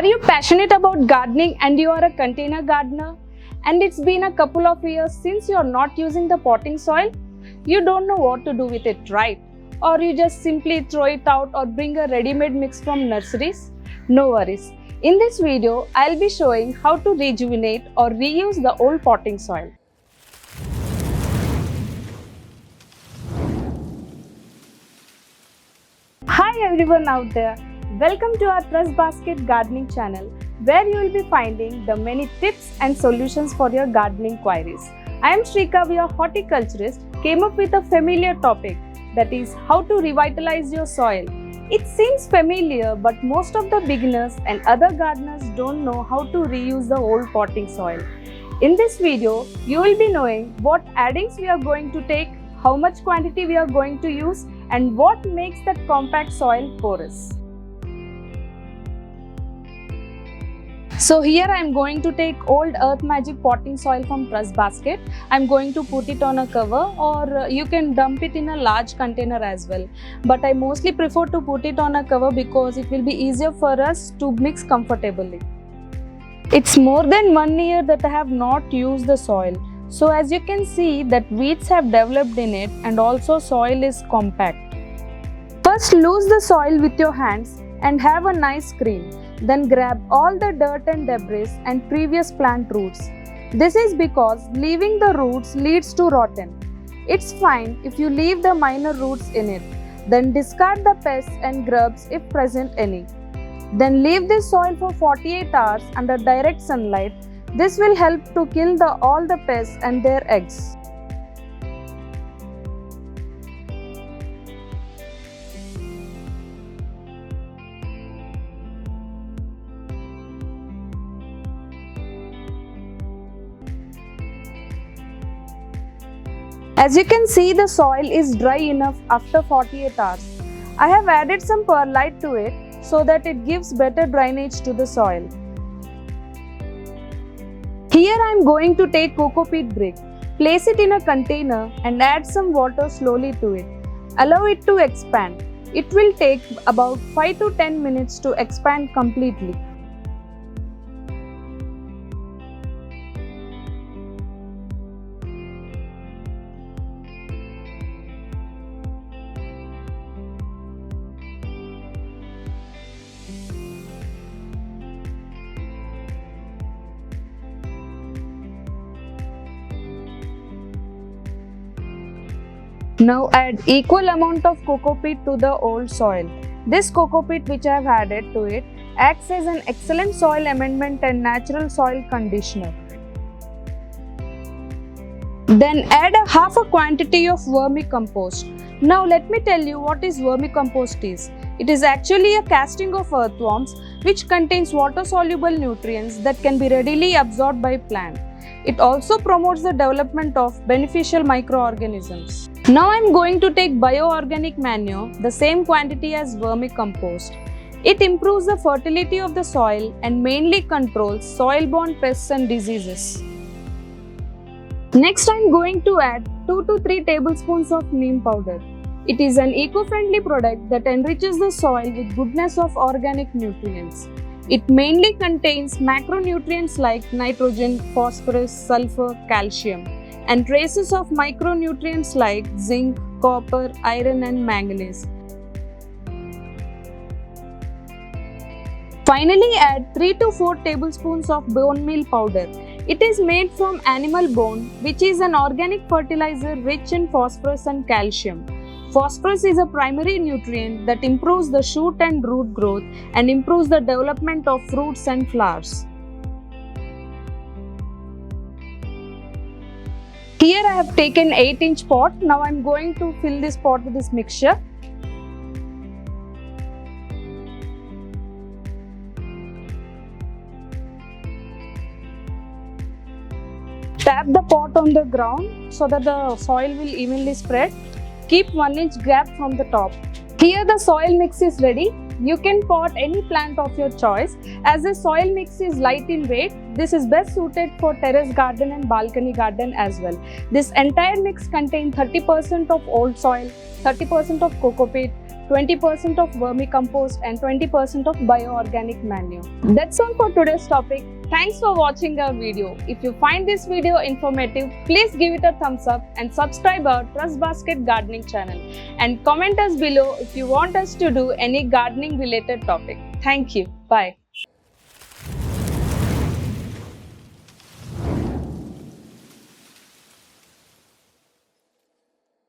Are you passionate about gardening and you are a container gardener? And it's been a couple of years since you're not using the potting soil? You don't know what to do with it, right? Or you just simply throw it out or bring a ready-made mix from nurseries? No worries. In this video, I'll be showing how to rejuvenate or reuse the old potting soil. Hi everyone out there. Welcome to our TrustBasket gardening channel, where you will be finding the many tips and solutions for your gardening queries. I am Shrika, your horticulturist, came up with a familiar topic, that is how to revitalize your soil. It seems familiar, but most of the beginners and other gardeners don't know how to reuse the old potting soil. In this video, you will be knowing what addings we are going to take, how much quantity we are going to use, and what makes that compact soil porous. So here I am going to take old Earth Magic potting soil from TrustBasket. I am going to put it on a cover, or you can dump it in a large container as well. But I mostly prefer to put it on a cover because it will be easier for us to mix comfortably. It's more than 1 year that I have not used the soil. So as you can see that weeds have developed in it and also soil is compact. First loose the soil with your hands and have a nice screen. Then grab all the dirt and debris and previous plant roots. This is because leaving the roots leads to rotten. It's fine if you leave the minor roots in it. Then discard the pests and grubs if present any. Then leave this soil for 48 hours under direct sunlight. This will help to kill all the pests and their eggs. As you can see, the soil is dry enough after 48 hours. I have added some perlite to it so that it gives better drainage to the soil. Here I am going to take Cocopeat brick, place it in a container and add some water slowly to it. Allow it to expand. It will take about 5 to 10 minutes to expand completely. Now add equal amount of Cocopeat to the old soil. This Cocopeat which I have added to it acts as an excellent soil amendment and natural soil conditioner. Then add half a quantity of vermicompost. Now let me tell you what is vermicompost is. It is actually a casting of earthworms which contains water-soluble nutrients that can be readily absorbed by plant. It also promotes the development of beneficial microorganisms. Now I am going to take bioorganic manure, the same quantity as vermicompost. It improves the fertility of the soil and mainly controls soil-borne pests and diseases. Next I am going to add 2 to 3 tablespoons of neem powder. It is an eco-friendly product that enriches the soil with goodness of organic nutrients. It mainly contains macronutrients like nitrogen, phosphorus, sulfur, calcium, and traces of micronutrients like zinc, copper, iron and manganese. Finally add 3 to 4 tablespoons of bone meal powder. It is made from animal bone, which is an organic fertilizer rich in phosphorus and calcium. Phosphorus is a primary nutrient that improves the shoot and root growth and improves the development of fruits and flowers. Here I have taken 8-inch pot. Now I am going to fill this pot with this mixture. Tap the pot on the ground so that the soil will evenly spread. Keep 1-inch gap from the top. Here the soil mix is ready. You can pot any plant of your choice. As the soil mix is light in weight, this is best suited for terrace garden and balcony garden as well. This entire mix contains 30% of old soil, 30% of Cocopeat, 20% of vermicompost and 20% of bioorganic manure. That's all for today's topic. Thanks for watching our video. If you find this video informative, please give it a thumbs up and subscribe our TrustBasket gardening channel. And comment us below if you want us to do any gardening related topic. Thank you. Bye.